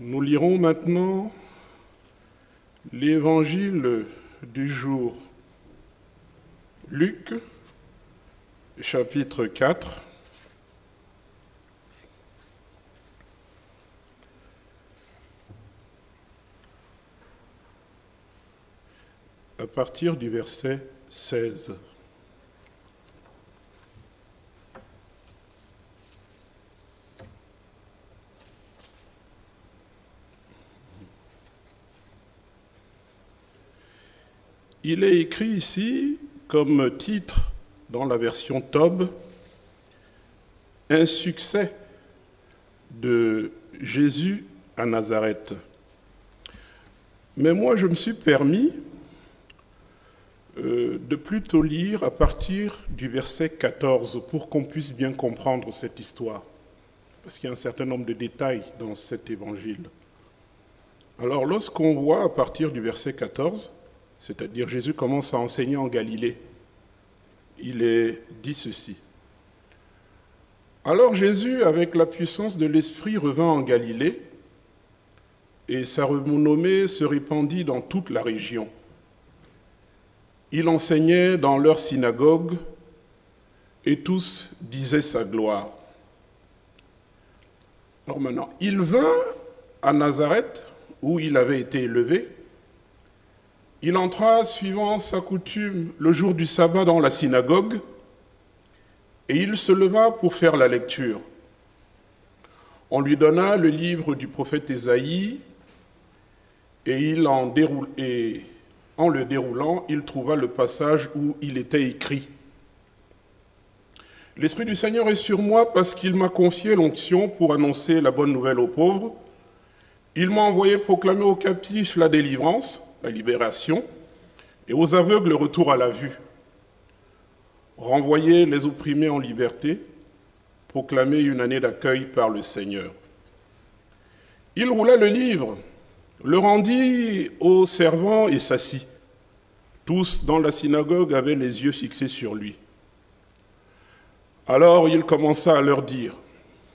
Nous lirons maintenant l'évangile du jour. Luc, chapitre 4. À partir du verset 16. Il est écrit ici, comme titre dans la version Tob, un succès de Jésus à Nazareth. Mais moi, je me suis permis de plutôt lire à partir du verset 14 pour qu'on puisse bien comprendre cette histoire, parce qu'il y a un certain nombre de détails dans cet évangile. Alors, lorsqu'on voit à partir du verset 14, c'est-à-dire Jésus commence à enseigner en Galilée, il est dit ceci. Alors Jésus, avec la puissance de l'Esprit, revint en Galilée, et sa renommée se répandit dans toute la région. Il enseignait dans leur synagogue, et tous disaient sa gloire. Alors maintenant, il vint à Nazareth, où il avait été élevé. Il entra, suivant sa coutume, le jour du sabbat dans la synagogue, et il se leva pour faire la lecture. On lui donna le livre du prophète Ésaïe, et en le déroulant, il trouva le passage où il était écrit. « L'Esprit du Seigneur est sur moi parce qu'il m'a confié l'onction pour annoncer la bonne nouvelle aux pauvres. Il m'a envoyé proclamer aux captifs la délivrance, la libération, et aux aveugles le retour à la vue. Renvoyer les opprimés en liberté, proclamer une année d'accueil par le Seigneur. » Il roula le livre, le rendit aux servants et s'assit. Tous dans la synagogue avaient les yeux fixés sur lui. Alors il commença à leur dire,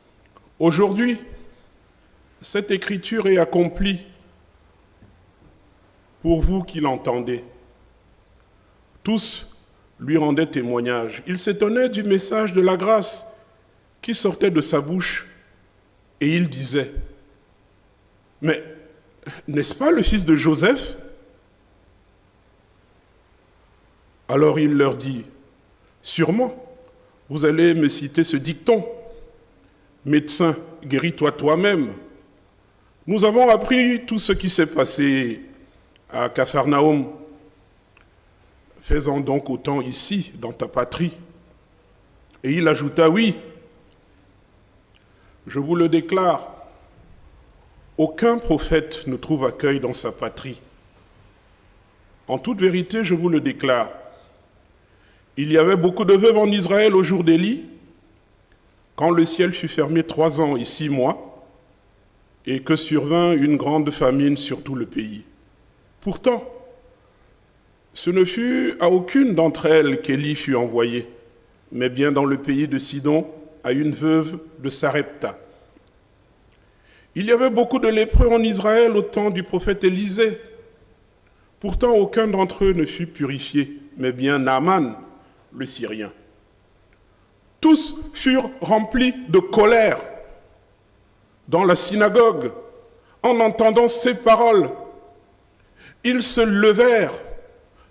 « Aujourd'hui, cette écriture est accomplie pour vous qui l'entendez. » Tous lui rendaient témoignage. Il s'étonnait du message de la grâce qui sortait de sa bouche et il disait, « Mais n'est-ce pas le fils de Joseph ?» Alors il leur dit, « Sûrement, vous allez me citer ce dicton, « Médecin, guéris-toi toi-même. » Nous avons appris tout ce qui s'est passé à Capharnaüm. Fais-en donc autant ici, dans ta patrie. Et il ajouta, « Oui, je vous le déclare, aucun prophète ne trouve accueil dans sa patrie. En toute vérité, je vous le déclare, il y avait beaucoup de veuves en Israël au jour d'Élie, quand le ciel fut fermé 3 ans et 6 mois, et que survint une grande famine sur tout le pays. Pourtant, ce ne fut à aucune d'entre elles qu'Élie fut envoyé, mais bien dans le pays de Sidon, à une veuve de Sarepta. Il y avait beaucoup de lépreux en Israël au temps du prophète Élisée. Pourtant, aucun d'entre eux ne fut purifié, mais bien Naaman, le Syrien. Tous furent remplis de colère dans la synagogue en entendant ces paroles. Ils se levèrent,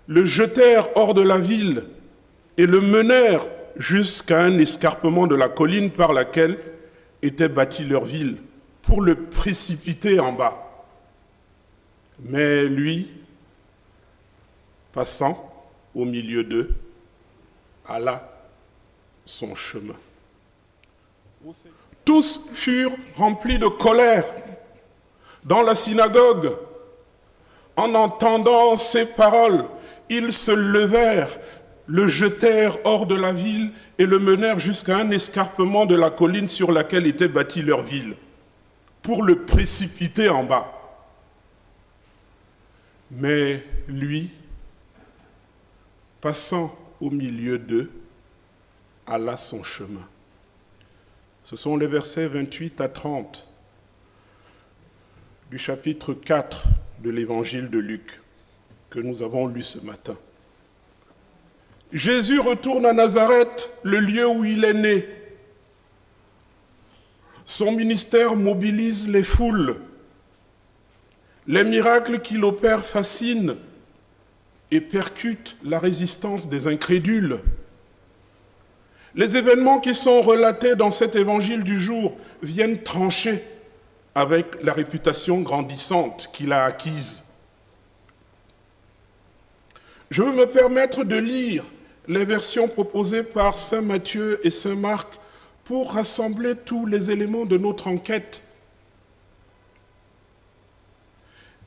le jetèrent hors de la ville et le menèrent jusqu'à un escarpement de la colline par laquelle était bâtie leur ville, pour le précipiter en bas. Mais lui, passant au milieu d'eux, alla son chemin. Tous furent remplis de colère dans la synagogue. En entendant ces paroles, ils se levèrent, le jetèrent hors de la ville et le menèrent jusqu'à un escarpement de la colline sur laquelle était bâtie leur ville, pour le précipiter en bas. Mais lui, passant au milieu d'eux, alla son chemin. Ce sont les versets 28 à 30. du chapitre 4 de l'évangile de Luc que nous avons lu ce matin. Jésus retourne à Nazareth, le lieu où il est né. Son ministère mobilise les foules. Les miracles qu'il opère fascinent et percutent la résistance des incrédules. Les événements qui sont relatés dans cet évangile du jour viennent trancher avec la réputation grandissante qu'il a acquise. Je veux me permettre de lire les versions proposées par saint Matthieu et saint Marc pour rassembler tous les éléments de notre enquête.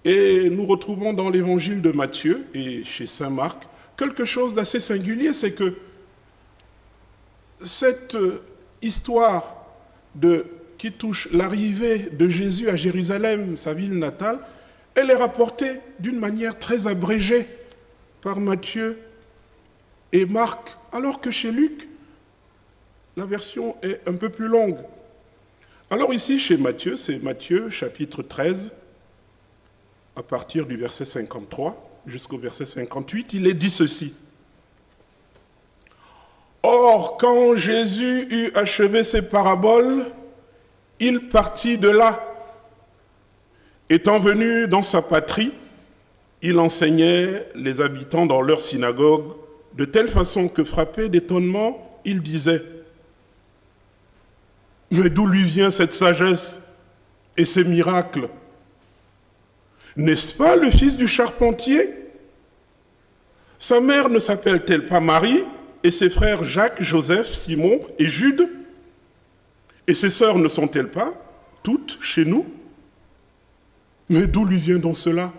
Et nous retrouvons dans l'évangile de Matthieu et chez saint Marc quelque chose d'assez singulier, c'est que cette histoire qui touche l'arrivée de Jésus à Jérusalem, sa ville natale, elle est rapportée d'une manière très abrégée par Matthieu et Marc, alors que chez Luc, la version est un peu plus longue. Alors ici, chez Matthieu, c'est Matthieu chapitre 13, à partir du verset 53 jusqu'au verset 58, il est dit ceci. Or, quand Jésus eut achevé ses paraboles, il partit de là. Étant venu dans sa patrie, il enseignait les habitants dans leur synagogue, de telle façon que, frappé d'étonnement, il disait « Mais d'où lui vient cette sagesse et ces miracles? N'est-ce pas le fils du charpentier? Sa mère ne s'appelle-t-elle pas Marie, et ses frères Jacques, Joseph, Simon et Jude? Et ses sœurs ne sont-elles pas toutes chez nous? Mais d'où lui vient donc cela? »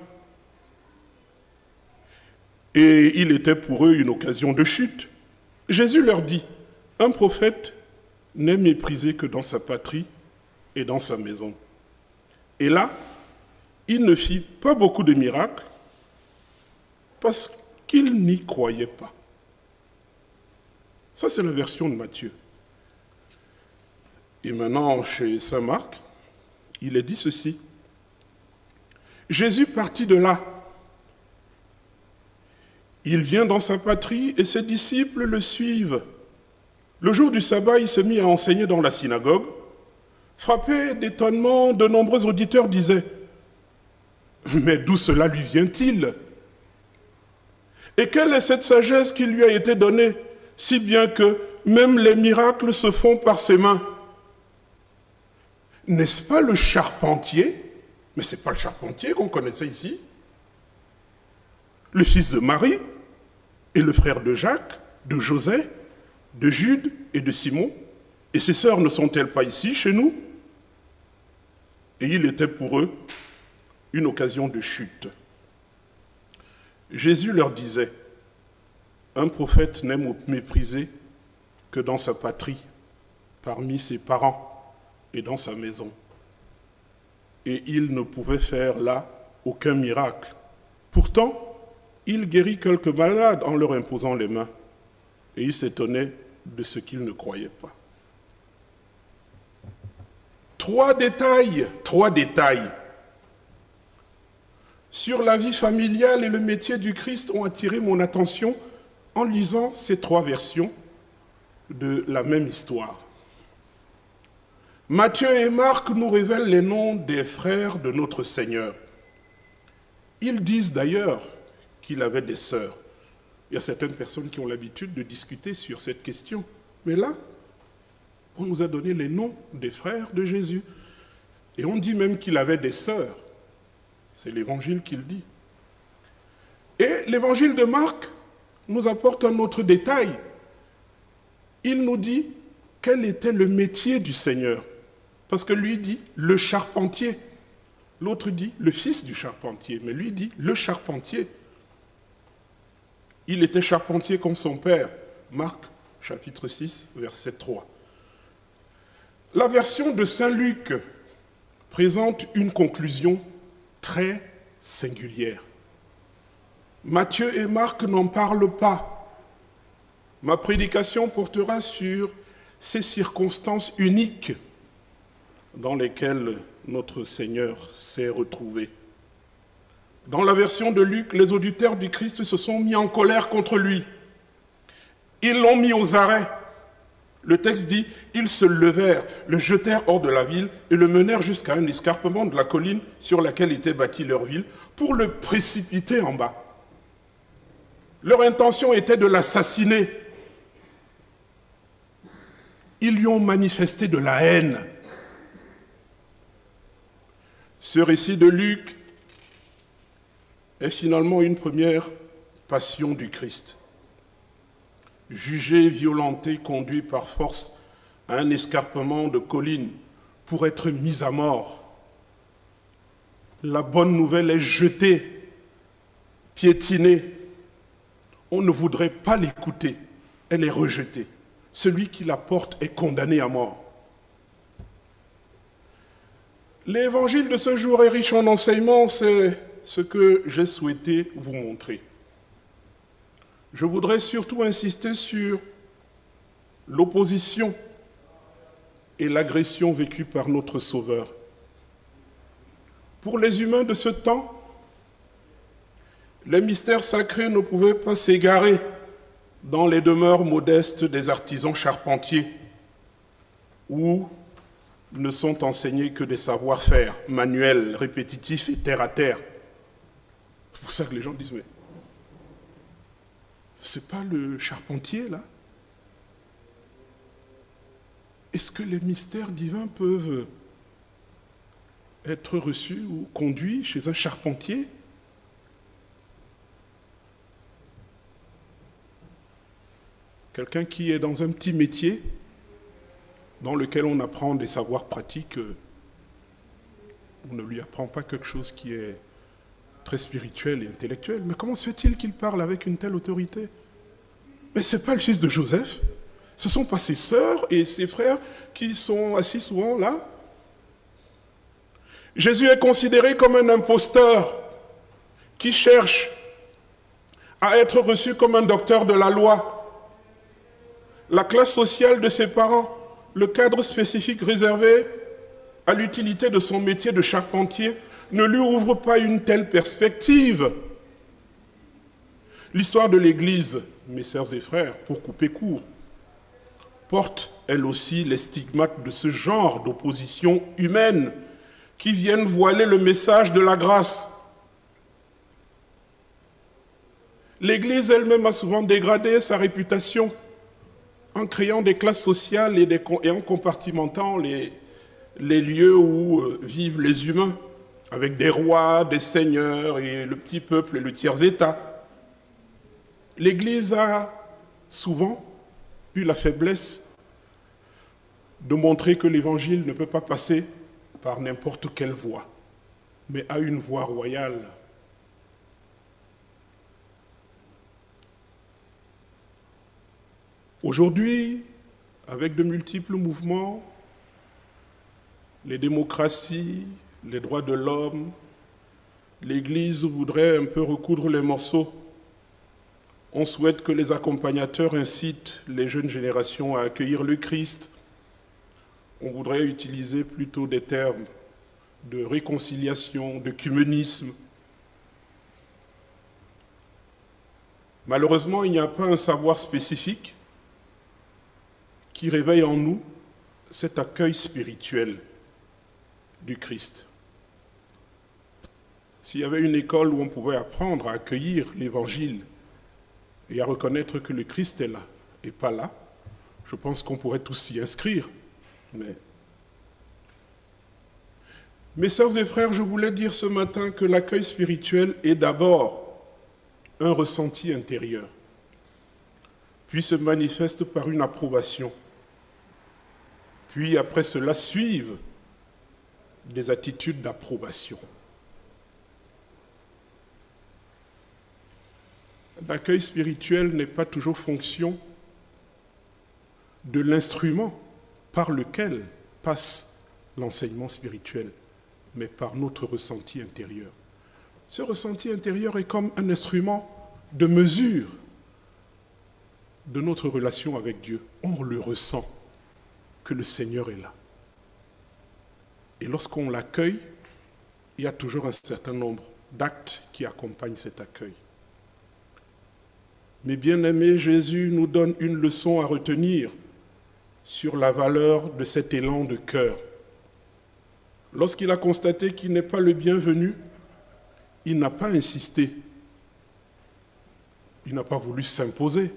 Et il était pour eux une occasion de chute. Jésus leur dit, « Un prophète n'est méprisé que dans sa patrie et dans sa maison. » Et là, il ne fit pas beaucoup de miracles parce qu'il n'y croyait pas. Ça, c'est la version de Matthieu. Et maintenant, chez saint Marc, il est dit ceci. Jésus partit de là. Il vient dans sa patrie et ses disciples le suivent. Le jour du sabbat, il se mit à enseigner dans la synagogue. Frappé d'étonnement, de nombreux auditeurs disaient « Mais d'où cela lui vient-il? Et quelle est cette sagesse qui lui a été donnée, si bien que même les miracles se font par ses mains? N'est-ce pas le charpentier? Mais ce n'est pas le charpentier qu'on connaissait ici. Le fils de Marie et le frère de Jacques, de Joseph, de Jude et de Simon. Et ses sœurs ne sont-elles pas ici, chez nous? » Et il était pour eux une occasion de chute. Jésus leur disait, « Un prophète n'est méprisé que dans sa patrie, parmi ses parents et dans sa maison. » Et il ne pouvait faire là aucun miracle. Pourtant, il guérit quelques malades en leur imposant les mains. Et il s'étonnait de ce qu'ils ne croyaient pas. Trois détails sur la vie familiale et le métier du Christ ont attiré mon attention en lisant ces trois versions de la même histoire. Matthieu et Marc nous révèlent les noms des frères de notre Seigneur. Ils disent d'ailleurs qu'il avait des sœurs. Il y a certaines personnes qui ont l'habitude de discuter sur cette question. Mais là, on nous a donné les noms des frères de Jésus. Et on dit même qu'il avait des sœurs. C'est l'évangile qu'il dit. Et l'évangile de Marc nous apporte un autre détail. Il nous dit quel était le métier du Seigneur. Parce que lui dit le charpentier. L'autre dit le fils du charpentier. Mais lui dit le charpentier. Il était charpentier comme son père. Marc, chapitre 6, verset 3. La version de saint Luc présente une conclusion très singulière. Matthieu et Marc n'en parlent pas. Ma prédication portera sur ces circonstances uniques dans lesquelles notre Seigneur s'est retrouvé. Dans la version de Luc, les auditeurs du Christ se sont mis en colère contre lui. Ils l'ont mis aux arrêts. Le texte dit, ils se levèrent, le jetèrent hors de la ville et le menèrent jusqu'à un escarpement de la colline sur laquelle était bâtie leur ville pour le précipiter en bas. Leur intention était de l'assassiner. Ils lui ont manifesté de la haine. Ce récit de Luc est finalement une première passion du Christ. Jugé, violenté, conduit par force à un escarpement de colline pour être mis à mort. La bonne nouvelle est jetée, piétinée. On ne voudrait pas l'écouter, elle est rejetée. Celui qui la porte est condamné à mort. L'évangile de ce jour est riche en enseignements, c'est ce que j'ai souhaité vous montrer. Je voudrais surtout insister sur l'opposition et l'agression vécue par notre Sauveur. Pour les humains de ce temps, les mystères sacrés ne pouvaient pas s'égarer dans les demeures modestes des artisans charpentiers, où ne sont enseignés que des savoir-faire manuels, répétitifs et terre à terre. C'est pour ça que les gens disent, mais c'est pas le charpentier, là? Est-ce que les mystères divins peuvent être reçus ou conduits chez un charpentier? Quelqu'un qui est dans un petit métier dans lequel on apprend des savoirs pratiques, on ne lui apprend pas quelque chose qui est très spirituel et intellectuel. Mais comment se fait-il qu'il parle avec une telle autorité? Mais ce n'est pas le fils de Joseph. Ce ne sont pas ses sœurs et ses frères qui sont assis souvent là. Jésus est considéré comme un imposteur qui cherche à être reçu comme un docteur de la loi. La classe sociale de ses parents, le cadre spécifique réservé à l'utilité de son métier de charpentier ne lui ouvre pas une telle perspective. L'histoire de l'Église, mes sœurs et frères, pour couper court, porte elle aussi les stigmates de ce genre d'opposition humaine qui viennent voiler le message de la grâce. L'Église elle-même a souvent dégradé sa réputation en créant des classes sociales et en compartimentant les lieux où vivent les humains, avec des rois, des seigneurs et le petit peuple et le tiers-état. L'Église a souvent eu la faiblesse de montrer que l'Évangile ne peut pas passer par n'importe quelle voie, mais a une voie royale. Aujourd'hui, avec de multiples mouvements, les démocraties, les droits de l'homme, l'Église voudrait un peu recoudre les morceaux. On souhaite que les accompagnateurs incitent les jeunes générations à accueillir le Christ. On voudrait utiliser plutôt des termes de réconciliation, d'œcuménisme. Malheureusement, il n'y a pas un savoir spécifique qui réveille en nous cet accueil spirituel du Christ. S'il y avait une école où on pouvait apprendre à accueillir l'Évangile et à reconnaître que le Christ est là et pas là, je pense qu'on pourrait tous s'y inscrire. Mais mes sœurs et frères, je voulais dire ce matin que l'accueil spirituel est d'abord un ressenti intérieur, puis se manifeste par une approbation, puis après cela suivent des attitudes d'approbation. L'accueil spirituel n'est pas toujours fonction de l'instrument par lequel passe l'enseignement spirituel, mais par notre ressenti intérieur. Ce ressenti intérieur est comme un instrument de mesure de notre relation avec Dieu. On le ressent que le Seigneur est là. Et lorsqu'on l'accueille, il y a toujours un certain nombre d'actes qui accompagnent cet accueil. Mais bien-aimé, Jésus nous donne une leçon à retenir sur la valeur de cet élan de cœur. Lorsqu'il a constaté qu'il n'est pas le bienvenu, il n'a pas insisté. Il n'a pas voulu s'imposer.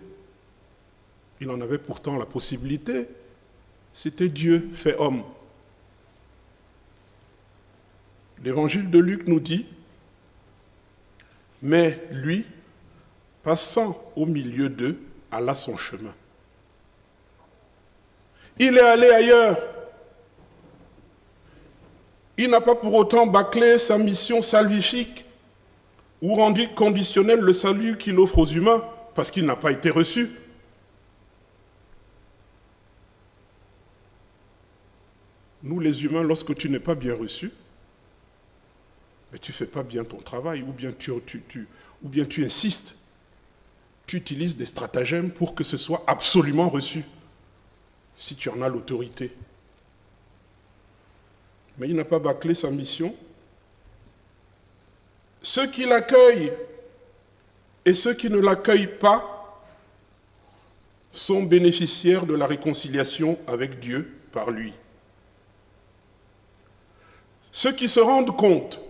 Il en avait pourtant la possibilité. C'était Dieu fait homme. L'évangile de Luc nous dit, mais lui, passant au milieu d'eux, alla son chemin. Il est allé ailleurs. Il n'a pas pour autant bâclé sa mission salvifique ou rendu conditionnel le salut qu'il offre aux humains parce qu'il n'a pas été reçu. Nous, les humains, lorsque tu n'es pas bien reçu, mais tu ne fais pas bien ton travail, ou bien tu insistes, tu utilises des stratagèmes pour que ce soit absolument reçu, si tu en as l'autorité. Mais il n'a pas bâclé sa mission. Ceux qui l'accueillent et ceux qui ne l'accueillent pas sont bénéficiaires de la réconciliation avec Dieu par lui. Ceux qui se rendent compte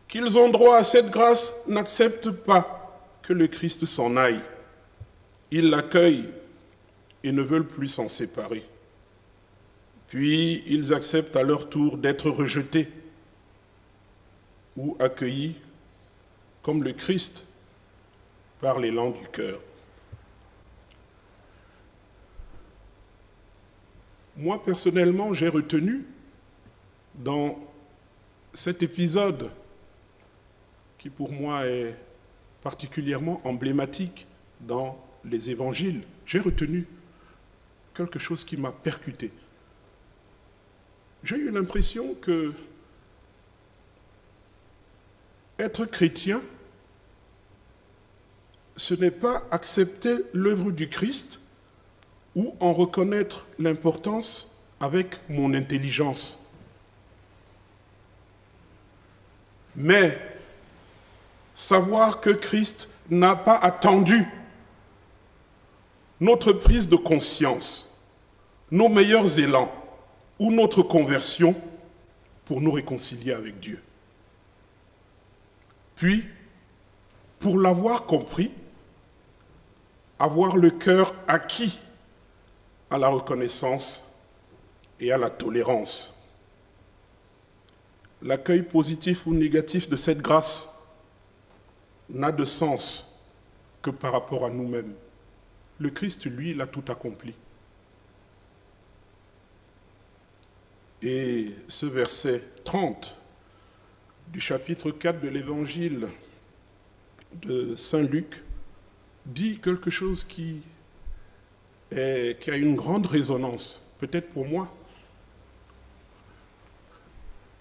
qu'ils ont droit à cette grâce n'acceptent pas que le Christ s'en aille. Ils l'accueillent et ne veulent plus s'en séparer. Puis ils acceptent à leur tour d'être rejetés ou accueillis comme le Christ par l'élan du cœur. Moi, personnellement, j'ai retenu dans cet épisode qui pour moi est particulièrement emblématique dans les évangiles, j'ai retenu quelque chose qui m'a percuté. J'ai eu l'impression que être chrétien, ce n'est pas accepter l'œuvre du Christ ou en reconnaître l'importance avec mon intelligence. Mais savoir que Christ n'a pas attendu notre prise de conscience, nos meilleurs élans ou notre conversion pour nous réconcilier avec Dieu. Puis, pour l'avoir compris, avoir le cœur acquis à la reconnaissance et à la tolérance. L'accueil positif ou négatif de cette grâce n'a de sens que par rapport à nous-mêmes. Le Christ, lui, il a tout accompli. Et ce verset 30 du chapitre 4 de l'évangile de Saint Luc dit quelque chose qui a une grande résonance, peut-être pour moi.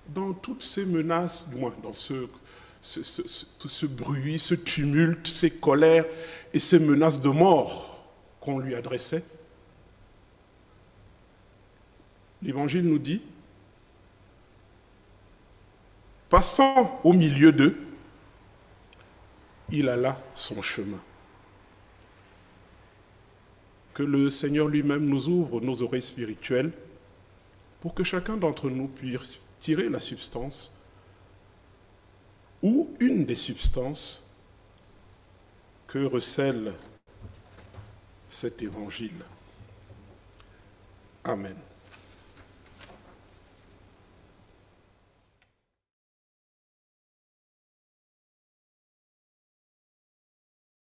Dans toutes ces menaces, du moins dans ce bruit, ce tumulte, ces colères et ces menaces de mort qu'on lui adressait, l'Évangile nous dit, passant au milieu d'eux, il alla son chemin. Que le Seigneur lui-même nous ouvre nos oreilles spirituelles pour que chacun d'entre nous puisse tirer la substance ou une des substances que recèle cet évangile. Amen.